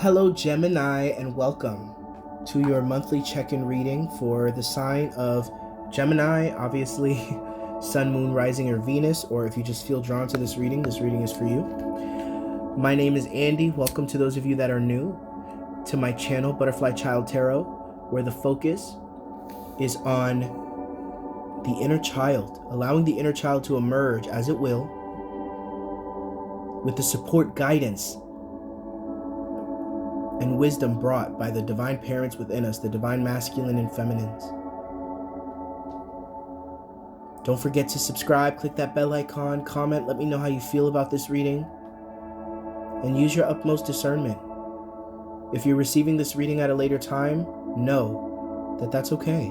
Hello, Gemini, and welcome to your monthly check-in reading for the sign of Gemini, obviously Sun, Moon, Rising, or Venus, or if you just feel drawn to this reading is for you. My name is Andy. Welcome to those of you that are new to my channel, Butterfly Child Tarot, where the focus is on the inner child, allowing the inner child to emerge as it will with the support, guidance, and wisdom brought by the divine parents within us, the divine masculine and feminines. Don't forget to subscribe, click that bell icon, comment, let me know how you feel about this reading, and use your utmost discernment. If you're receiving this reading at a later time, know that that's okay.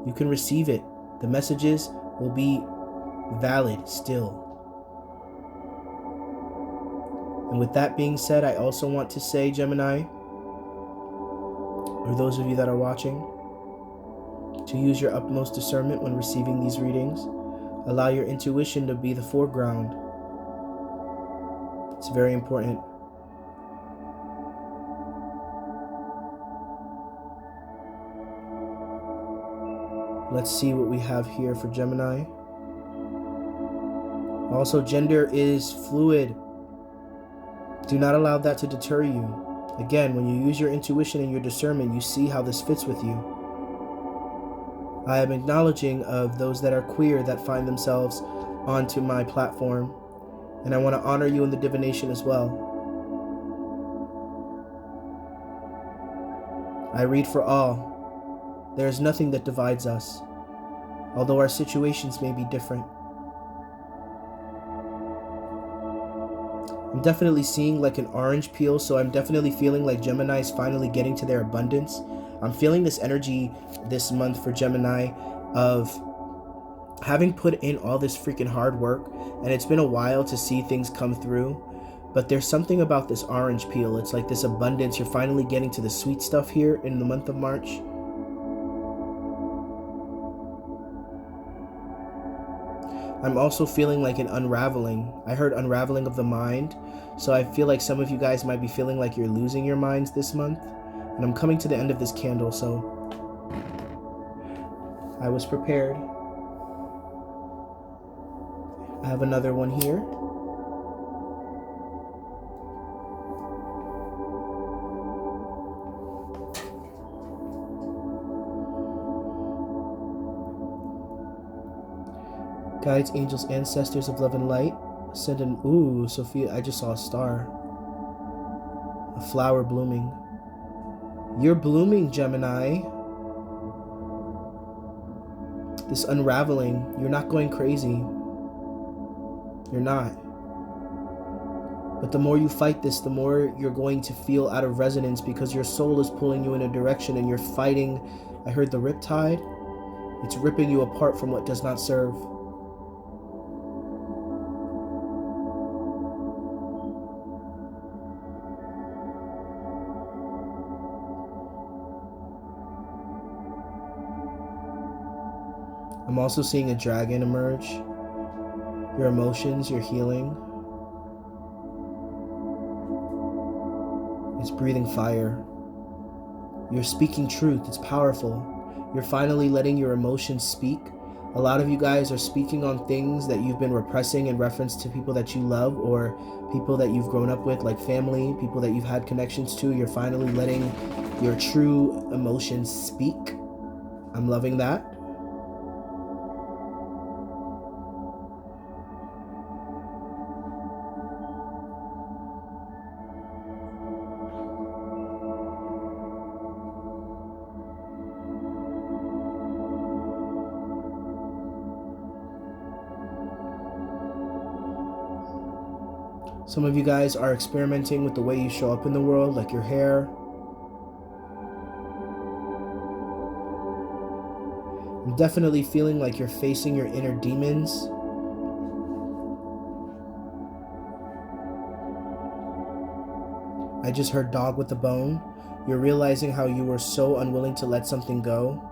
You can receive it. The messages will be valid still. And with that being said, I also want to say, Gemini, or those of you that are watching, to use your utmost discernment when receiving these readings. Allow your intuition to be the foreground. It's very important. Let's see what we have here for Gemini. Also, gender is fluid. Do not allow that to deter you. Again, when you use your intuition and your discernment, you see how this fits with you. I am acknowledging of those that are queer that find themselves onto my platform, and I want to honor you in the divination as well. I read for all. There is nothing that divides us, although our situations may be different. I'm definitely seeing like an orange peel, so I'm definitely feeling like Gemini is finally getting to their abundance. I'm feeling this energy this month for Gemini of having put in all this freaking hard work, and it's been a while to see things come through, but there's something about this orange peel. It's like this abundance. You're finally getting to the sweet stuff here in the month of March. I'm also feeling like an unraveling. I heard unraveling of the mind. So I feel like some of you guys might be feeling like you're losing your minds this month. And I'm coming to the end of this candle, so I was prepared. I have another one here. Guides, angels, ancestors of love and light, send an, ooh, Sophia, I just saw a star. A flower blooming. You're blooming, Gemini. This unraveling, you're not going crazy. You're not. But the more you fight this, the more you're going to feel out of resonance because your soul is pulling you in a direction and you're fighting. I heard the riptide. It's ripping you apart from what does not serve. I'm also seeing a dragon emerge. Your emotions, your healing. It's breathing fire. You're speaking truth. It's powerful. You're finally letting your emotions speak. A lot of you guys are speaking on things that you've been repressing in reference to people that you love or people that you've grown up with, like family, people that you've had connections to. You're finally letting your true emotions speak. I'm loving that. Some of you guys are experimenting with the way you show up in the world, like your hair. I'm definitely feeling like you're facing your inner demons. I just heard dog with a bone. You're realizing how you were so unwilling to let something go.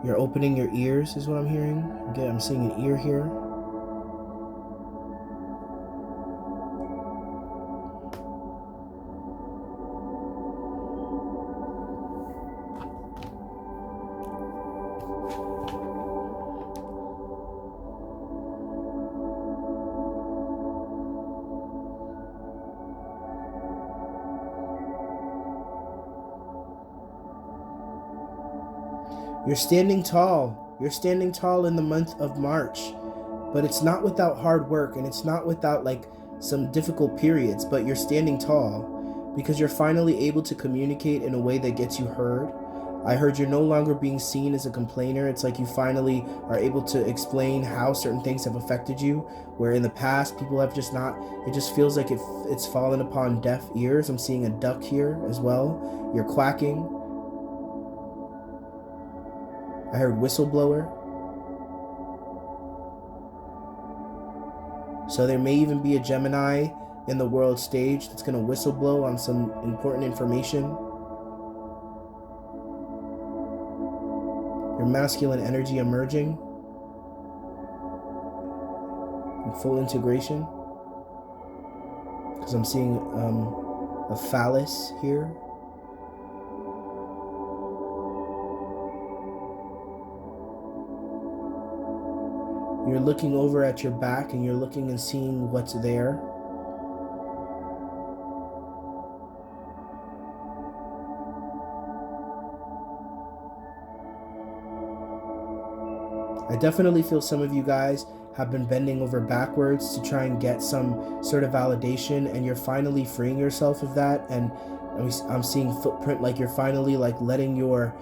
You're opening your ears is what I'm hearing. Again, I'm seeing an ear here. You're standing tall. You're standing tall in the month of March, but it's not without hard work, and it's not without like some difficult periods, but you're standing tall because you're finally able to communicate in a way that gets you heard. I heard you're no longer being seen as a complainer. It's like you finally are able to explain how certain things have affected you, where in the past people have just not, it just feels like it's fallen upon deaf ears. I'm seeing a duck here as well. You're quacking. I heard whistleblower. So there may even be a Gemini in the world stage that's going to whistleblow on some important information. Your masculine energy emerging in full integration. Because I'm seeing a phallus here. You're looking over at your back and you're looking and seeing what's there. I definitely feel some of you guys have been bending over backwards to try and get some sort of validation, and you're finally freeing yourself of that. And I'm seeing footprint, like you're finally like letting your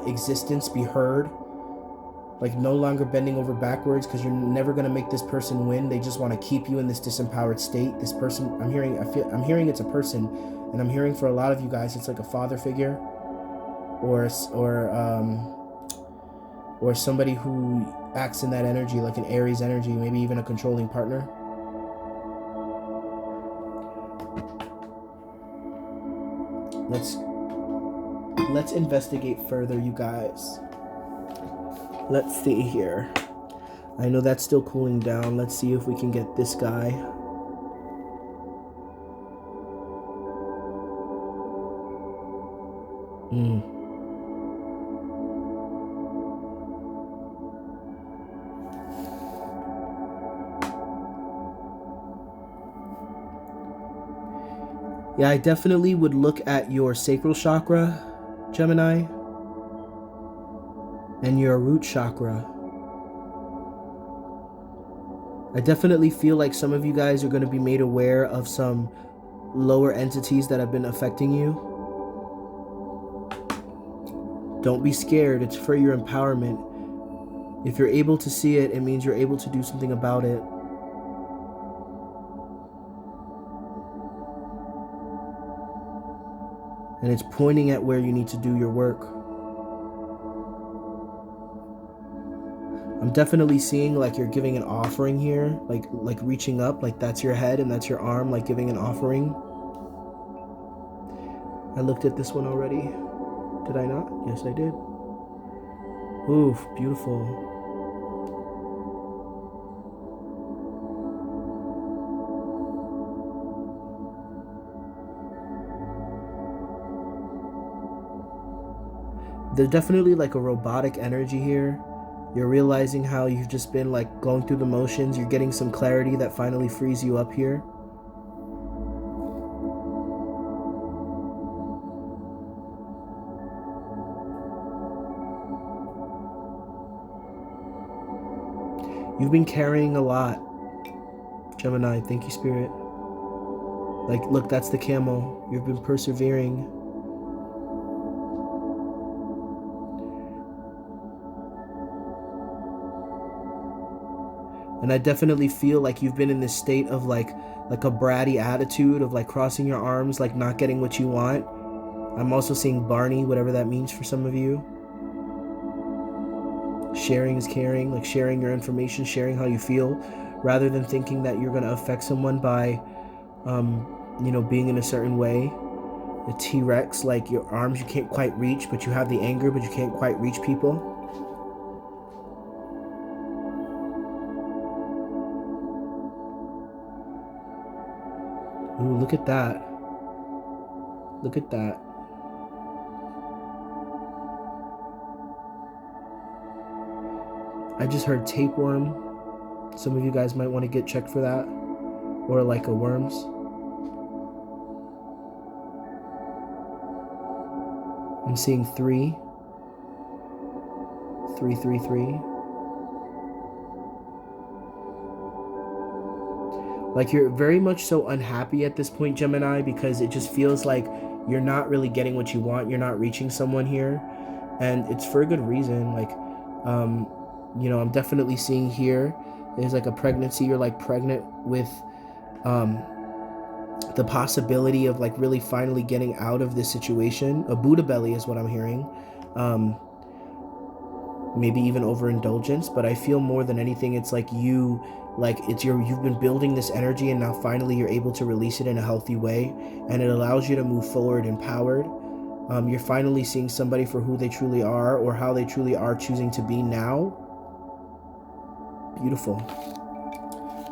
existence be heard. Like no longer bending over backwards because you're never going to make this person win. They just want to keep you in this disempowered state. This person, I'm hearing it's a person, and I'm hearing for a lot of you guys it's like a father figure or somebody who acts in that energy, like an Aries energy, maybe even a controlling partner. Let's investigate further, you guys. Let's see here. I know that's still cooling down. Let's see if we can get this guy. Yeah, I definitely would look at your sacral chakra, Gemini, and your root chakra. I definitely feel like some of you guys are going to be made aware of some lower entities that have been affecting you. Don't be scared. It's for your empowerment. If you're able to see it, it means you're able to do something about it. And it's pointing at where you need to do your work. I'm definitely seeing like you're giving an offering here, like reaching up, like that's your head and that's your arm, like giving an offering. I looked at this one already. Did I not? Yes, I did. Oof, beautiful. There's definitely like a robotic energy here. You're realizing how you've just been like going through the motions. You're getting some clarity that finally frees you up here. You've been carrying a lot, Gemini. Thank you, Spirit. Like, look, that's the camel. You've been persevering. And I definitely feel like you've been in this state of like a bratty attitude of like crossing your arms, like not getting what you want. I'm also seeing Barney, whatever that means for some of you. Sharing is caring, like sharing your information, sharing how you feel, rather than thinking that you're going to affect someone by, being in a certain way. The T-Rex, like your arms you can't quite reach, but you have the anger, but you can't quite reach people. Ooh, look at that. Look at that. I just heard tapeworm. Some of you guys might want to get checked for that. Or like a worms. I'm seeing 3. 3, 3, 3. Like you're very much so unhappy at this point, Gemini, because it just feels like you're not really getting what you want. You're not reaching someone here. And it's for a good reason. Like, you know, I'm definitely seeing here, there's like a pregnancy. You're like pregnant with the possibility of like really finally getting out of this situation. A Buddha belly is what I'm hearing. Maybe even overindulgence, but I feel more than anything it's like you've been building this energy, and now finally you're able to release it in a healthy way, and it allows you to move forward empowered. You're finally seeing somebody for who they truly are, or how they truly are choosing to be now. Beautiful.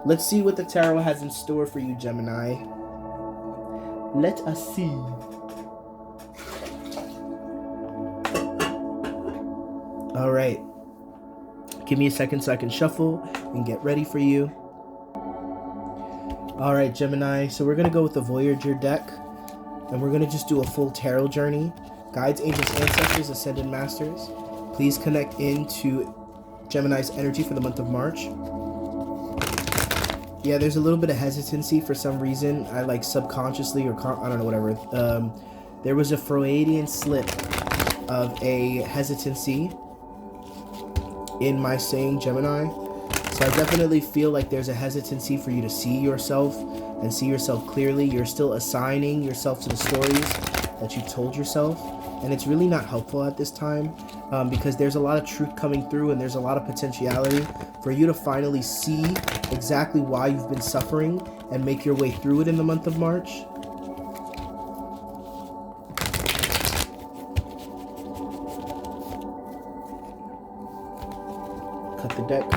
Let's see what the tarot has in store for you, Gemini. Let us see. All right. Give me a second so I can shuffle and get ready for you. All right, Gemini. So we're going to go with the Voyager deck, and we're going to just do a full tarot journey. Guides, angels, ancestors, ascended masters. Please connect into Gemini's energy for the month of March. Yeah, there's a little bit of hesitancy for some reason. I like subconsciously, or I don't know, whatever. There was a Freudian slip of a hesitancy in my saying Gemini. So I definitely feel like there's a hesitancy for you to see yourself and see yourself clearly. You're still assigning yourself to the stories that you told yourself, and it's really not helpful at this time, because there's a lot of truth coming through, and there's a lot of potentiality for you to finally see exactly why you've been suffering and make your way through it in the month of March. Cut the deck.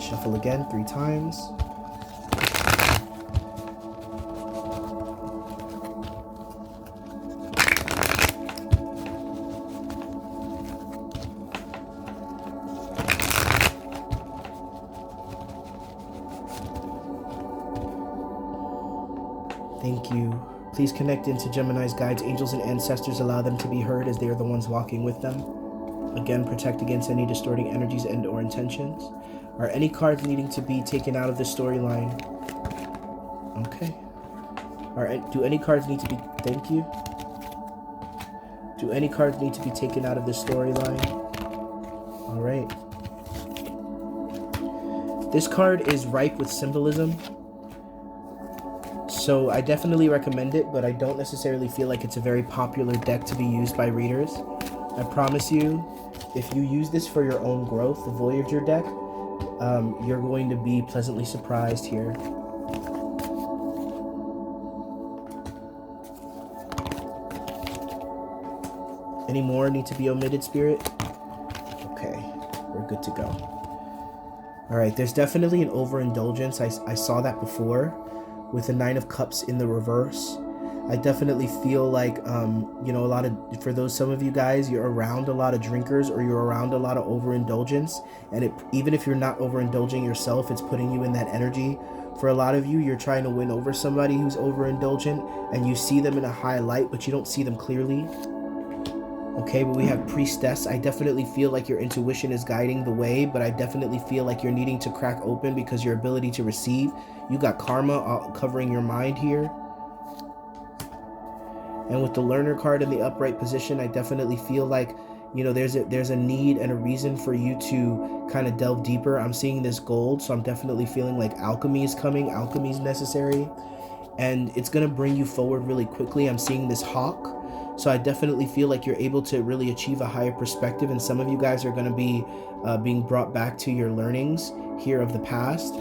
Shuffle again 3 times. Thank you. Please connect into Gemini's guides, angels, and ancestors. Allow them to be heard as they are the ones walking with them. Again, protect against any distorting energies and or intentions. Are any cards needing to be taken out of the storyline? Okay. Do any cards need to be... Thank you. Do any cards need to be taken out of the storyline? All right. This card is ripe with symbolism. So I definitely recommend it, but I don't necessarily feel like it's a very popular deck to be used by readers. I promise you, if you use this for your own growth, the Voyager deck, you're going to be pleasantly surprised here. Any more need to be omitted, Spirit? Okay, we're good to go. All right, there's definitely an overindulgence. I saw that before with the 9 of Cups in the reverse. I definitely feel like, you know, for some of you guys, you're around a lot of drinkers, or you're around a lot of overindulgence. And even if you're not overindulging yourself, it's putting you in that energy. For a lot of you, you're trying to win over somebody who's overindulgent, and you see them in a high light, but you don't see them clearly. Okay, but we have Priestess. I definitely feel like your intuition is guiding the way, but I definitely feel like you're needing to crack open because your ability to receive. You got Karma covering your mind here. And with the Learner card in the upright position, I definitely feel like, you know, there's a need and a reason for you to kind of delve deeper. I'm seeing this gold, so I'm definitely feeling like alchemy is coming. Alchemy is necessary, and it's going to bring you forward really quickly. I'm seeing this hawk. So I definitely feel like you're able to really achieve a higher perspective, and some of you guys are going to be being brought back to your learnings here of the past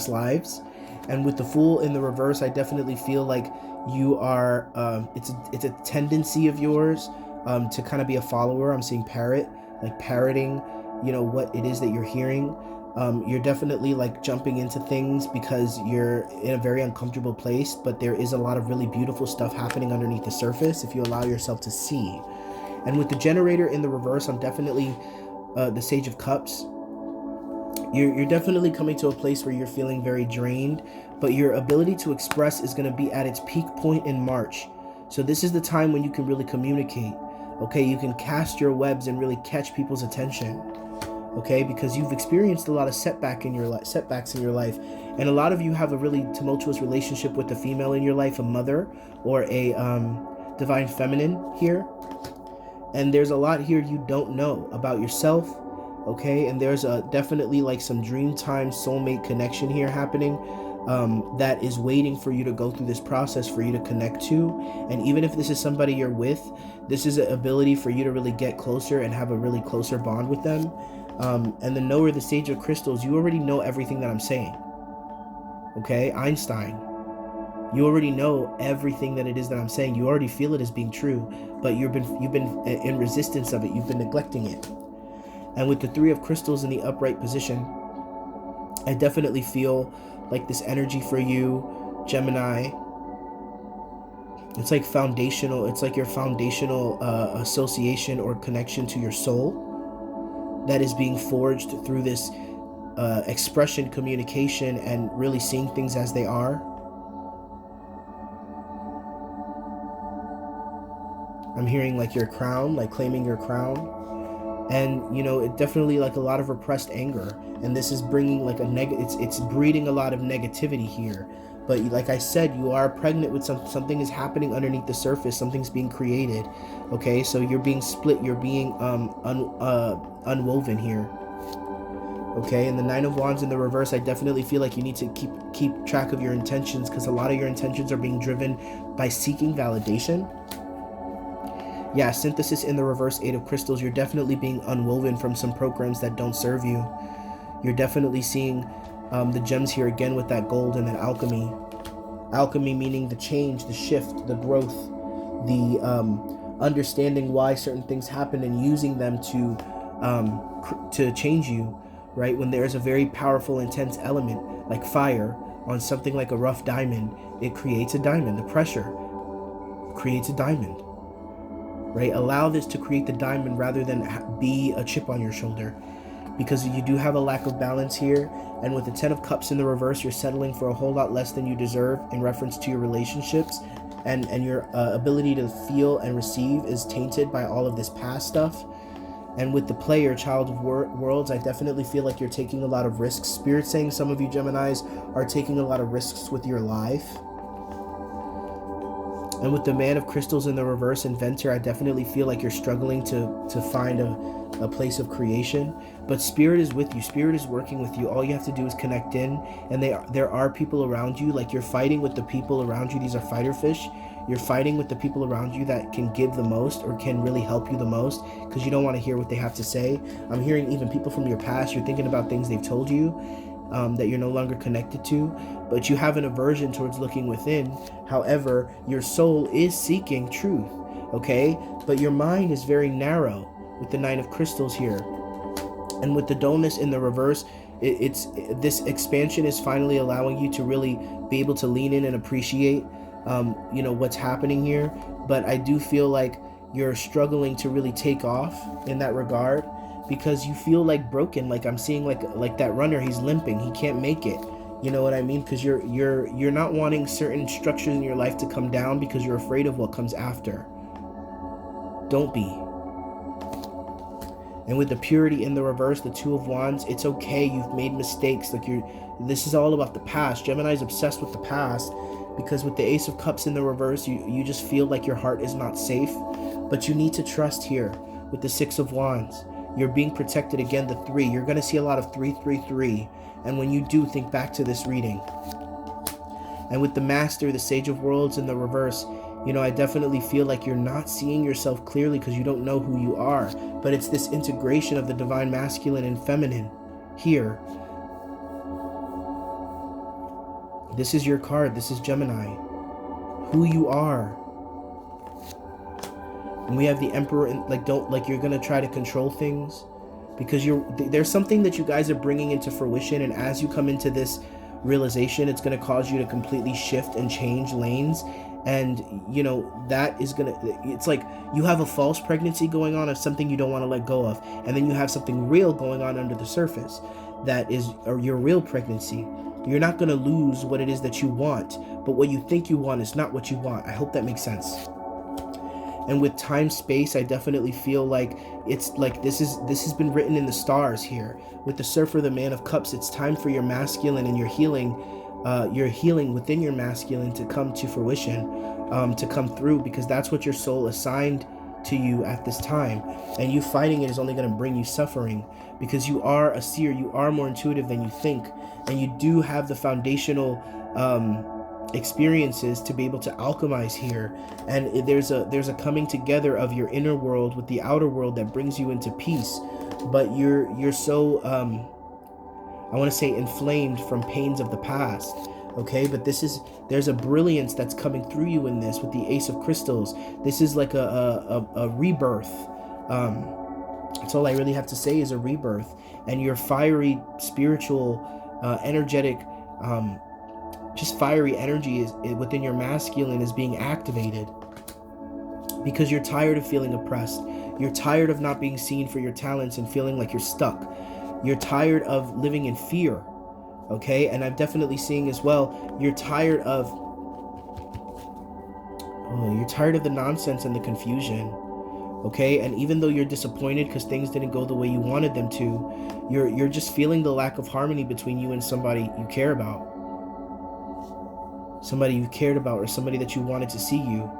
lives. And with the Fool in the reverse, I definitely feel like you are, it's a tendency of yours to kind of be a follower. I'm seeing parrot, like parroting, what it is that you're hearing. You're definitely like jumping into things because you're in a very uncomfortable place, but there is a lot of really beautiful stuff happening underneath the surface if you allow yourself to see. And with the Generator in the reverse, I'm definitely the Sage of Cups. You're definitely coming to a place where you're feeling very drained, but your ability to express is going to be at its peak point in March. So this is the time when you can really communicate. Okay, you can cast your webs and really catch people's attention. Okay, because you've experienced a lot of setbacks in your life, and a lot of you have a really tumultuous relationship with the female in your life, a mother or a divine feminine here. And there's a lot here you don't know about yourself. Okay, and there's definitely like some dreamtime soulmate connection here happening that is waiting for you to go through this process for you to connect to. And even if this is somebody you're with, this is an ability for you to really get closer and have a really closer bond with them. And the Knower, the Sage of Crystals, you already know everything that I'm saying. Okay, Einstein, you already know everything that it is that I'm saying. You already feel it as being true, but you've been in resistance of it. You've been neglecting it. And with the Three of Crystals in the upright position, I definitely feel like this energy for you, Gemini. It's like foundational. It's like your foundational association or connection to your soul that is being forged through this expression, communication, and really seeing things as they are. I'm hearing like your crown, like claiming your crown. And it definitely like a lot of repressed anger, and this is bringing like it's breeding a lot of negativity here. But like I said, you are pregnant with something is happening underneath the surface. Something's being created. Okay, so you're being split, you're being unwoven here. Okay, and the Nine of Wands in the reverse, I definitely feel like you need to keep track of your intentions, because a lot of your intentions are being driven by seeking validation. Yeah, Synthesis in the reverse, Eight of Crystals. You're definitely being unwoven from some programs that don't serve you. You're definitely seeing the gems here again with that gold and then alchemy. Alchemy meaning the change, the shift, the growth, the understanding why certain things happen and using them to change you, right? When there's a very powerful, intense element like fire on something like a rough diamond, it creates a diamond. The pressure creates a diamond. Right? Allow this to create the diamond rather than be a chip on your shoulder, because you do have a lack of balance here. And with the Ten of Cups in the reverse, you're settling for a whole lot less than you deserve in reference to your relationships, and your ability to feel and receive is tainted by all of this past stuff. And with the Player, Child of Worlds, I definitely feel like you're taking a lot of risks. Spirit saying some of you Geminis are taking a lot of risks with your life. And with the Man of Crystals in the reverse, Inventor, I definitely feel like you're struggling to find a place of creation. But Spirit is with you. Spirit is working with you. All you have to do is connect in. And there are people around you. Like, you're fighting with the people around you. These are fighter fish. You're fighting with the people around you that can give the most or can really help you the most, because you don't want to hear what they have to say. I'm hearing even people from your past. You're thinking about things they've told you that you're no longer connected to, but you have an aversion towards looking within. However, your soul is seeking truth, okay? But your mind is very narrow with the Nine of Crystals here. And with the dullness in the reverse, this expansion is finally allowing you to really be able to lean in and appreciate what's happening here. But I do feel like you're struggling to really take off in that regard, because you feel like broken. Like, I'm seeing like that runner, he's limping, he can't make it. You know what I mean? Because you're not wanting certain structures in your life to come down because you're afraid of what comes after. Don't be. And with the Purity in the reverse, the Two of Wands, it's okay. You've made mistakes. Like, this is all about the past. Gemini's obsessed with the past, because with the Ace of Cups in the reverse, you just feel like your heart is not safe. But you need to trust here with the Six of Wands. You're being protected again, the 3. You're going to see a lot of 333. And when you do, think back to this reading. And with the Master, the Sage of Worlds in the reverse, You know, I definitely feel like you're not seeing yourself clearly because you don't know who you are. But it's this integration of the divine masculine and feminine here. This is your card. This is Gemini. Who you are. And we have the Emperor, and you're gonna try to control things because there's something that you guys are bringing into fruition, and as you come into this realization, it's gonna cause you to completely shift and change lanes. And you know that is gonna, it's like you have a false pregnancy going on of something you don't want to let go of, and then you have something real going on under the surface that is your real pregnancy. You're not gonna lose what it is that you want, but what you think you want is not what you want. I hope that makes sense. And with time space, I definitely feel like it's like this has been written in the stars here. With the Surfer, the Man of Cups, it's time for your masculine and your healing within your masculine to come to fruition, to come through, because that's what your soul assigned to you at this time. And you fighting it is only going to bring you suffering, because you are a seer, you are more intuitive than you think, and you do have the foundational experiences to be able to alchemize here. And there's a coming together of your inner world with the outer world that brings you into peace. But you're so I want to say inflamed from pains of the past, okay? But there's a brilliance that's coming through you in this with the Ace of Crystals. This is like a rebirth. That's all I really have to say is a rebirth. And your fiery, spiritual, energetic, just fiery energy is within your masculine is being activated, because you're tired of feeling oppressed. You're tired of not being seen for your talents and feeling like you're stuck. You're tired of living in fear, okay? And I'm definitely seeing as well, you're tired of the nonsense and the confusion, okay? And even though you're disappointed because things didn't go the way you wanted them to, you're just feeling the lack of harmony between you and somebody you care about. Somebody you cared about, or somebody that you wanted to see you.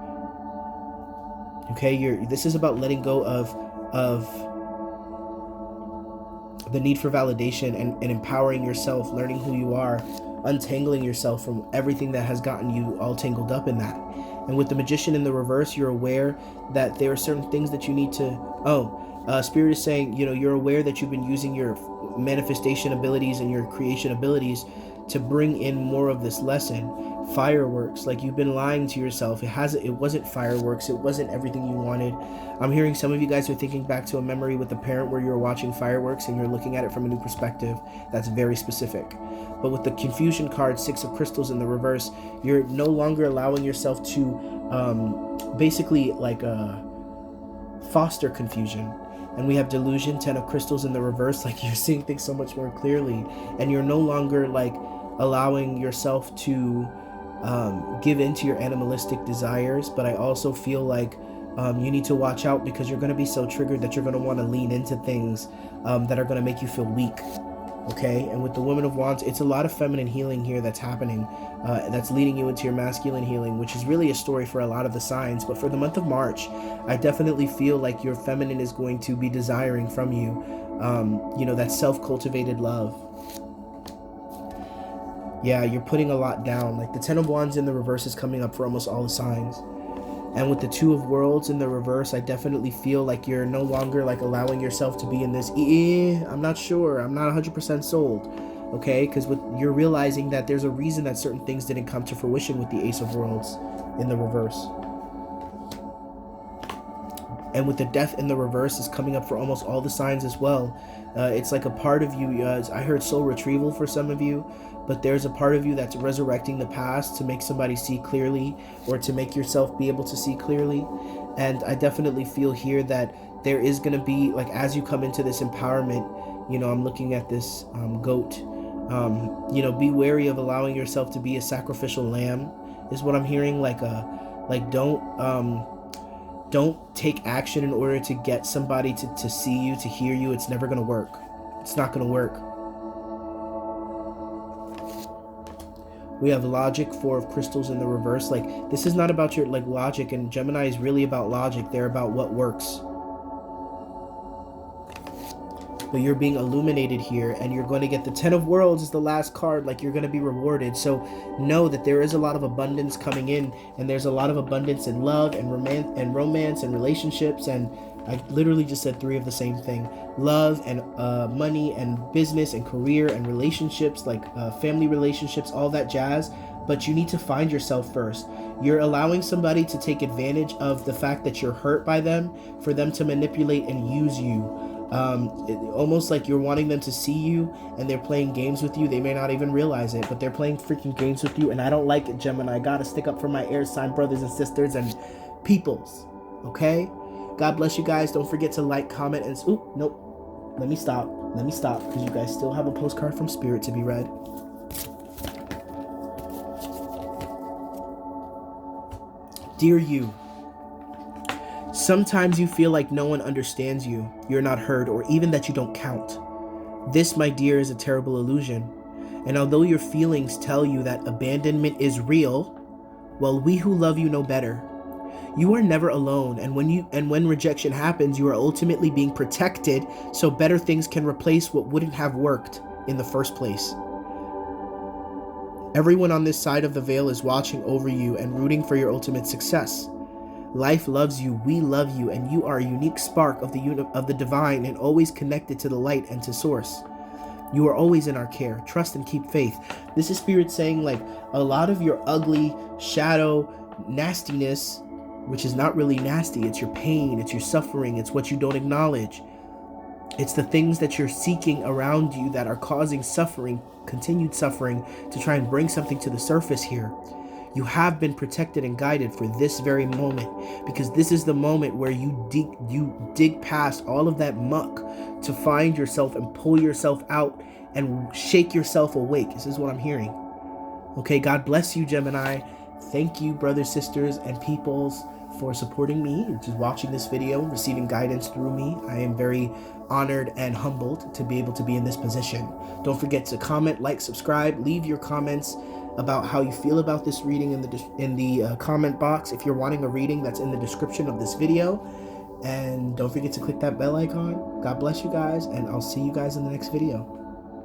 Okay, this is about letting go of the need for validation and empowering yourself, learning who you are, untangling yourself from everything that has gotten you all tangled up in that. And with the Magician in the reverse, you're aware that there are certain things that you need to, Spirit is saying, you know, you're aware that you've been using your manifestation abilities and your creation abilities to bring in more of this lesson. Fireworks, like you've been lying to yourself. It wasn't fireworks, it wasn't everything you wanted. I'm hearing some of you guys are thinking back to a memory with a parent where you're watching fireworks and you're looking at it from a new perspective. That's very specific. But with the Confusion card, Six of Crystals in the reverse, you're no longer allowing yourself to basically like foster confusion. And we have Delusion, 10 of Crystals in the reverse, like you're seeing things so much more clearly, and you're no longer like allowing yourself to give into your animalistic desires. But I also feel like you need to watch out, because you're going to be so triggered that you're going to want to lean into things that are going to make you feel weak. Okay, and with the Woman of Wands, it's a lot of feminine healing here that's happening, that's leading you into your masculine healing, which is really a story for a lot of the signs. But for the month of March, I definitely feel like your feminine is going to be desiring from you, you know, that self-cultivated love. Yeah, you're putting a lot down. Like the Ten of Wands in the reverse is coming up for almost all the signs. And with the Two of Worlds in the reverse, I definitely feel like you're no longer like allowing yourself to be in this, I'm not sure, I'm not 100% sold, okay? Because you're realizing that there's a reason that certain things didn't come to fruition with the Ace of Worlds in the reverse. And with the Death in the reverse is coming up for almost all the signs as well. It's like a part of you, I heard soul retrieval for some of you, but there's a part of you that's resurrecting the past to make somebody see clearly, or to make yourself be able to see clearly. And I definitely feel here that there is going to be, like, as you come into this empowerment, you know, I'm looking at this goat, you know, be wary of allowing yourself to be a sacrificial lamb is what I'm hearing. Like don't take action in order to get somebody to see you, to hear you. It's never going to work. It's not going to work. We have Logic, Four of Crystals in the reverse. Like, this is not about your, like, logic, and Gemini is really about logic. They're about what works. but you're being illuminated here, and you're going to get the 10 of Worlds is the last card. Like, you're going to be rewarded. So know that there is a lot of abundance coming in, and there's a lot of abundance in love and romance and relationships. And I literally just said 3 of the same thing: love and money and business and career and relationships, like family relationships, all that jazz. But you need to find yourself first. You're allowing somebody to take advantage of the fact that you're hurt by them, for them to manipulate and use you. Almost like you're wanting them to see you, and they're playing games with you. They may not even realize it, but they're playing freaking games with you, and I don't like it, Gemini. I gotta stick up for my air sign brothers and sisters and peoples, okay? God bless you guys. Don't forget to like, comment, and... Oop, nope. Let me stop, because you guys still have a postcard from Spirit to be read. Dear you, sometimes you feel like no one understands you, you're not heard, or even that you don't count. This, my dear, is a terrible illusion. And although your feelings tell you that abandonment is real, well, we who love you know better. You are never alone, and when rejection happens, you are ultimately being protected so better things can replace what wouldn't have worked in the first place. Everyone on this side of the veil is watching over you and rooting for your ultimate success. Life loves you, we love you, and you are a unique spark of the divine, and always connected to the light and to source. You are always in our care. Trust and keep faith. This is Spirit saying, like, a lot of your ugly shadow nastiness, which is not really nasty, it's your pain, it's your suffering, it's what you don't acknowledge. It's the things that you're seeking around you that are causing suffering, continued suffering, to try and bring something to the surface here. You have been protected and guided for this very moment, because this is the moment where you dig past all of that muck to find yourself and pull yourself out and shake yourself awake. This is what I'm hearing. Okay, God bless you, Gemini. Thank you, brothers, sisters, and peoples, for supporting me, just watching this video, receiving guidance through me. I am very honored and humbled to be able to be in this position. Don't forget to comment, like, subscribe, leave your comments about how you feel about this reading in the comment box. If you're wanting a reading, that's in the description of this video. And don't forget to click that bell icon. God bless you guys, and I'll see you guys in the next video.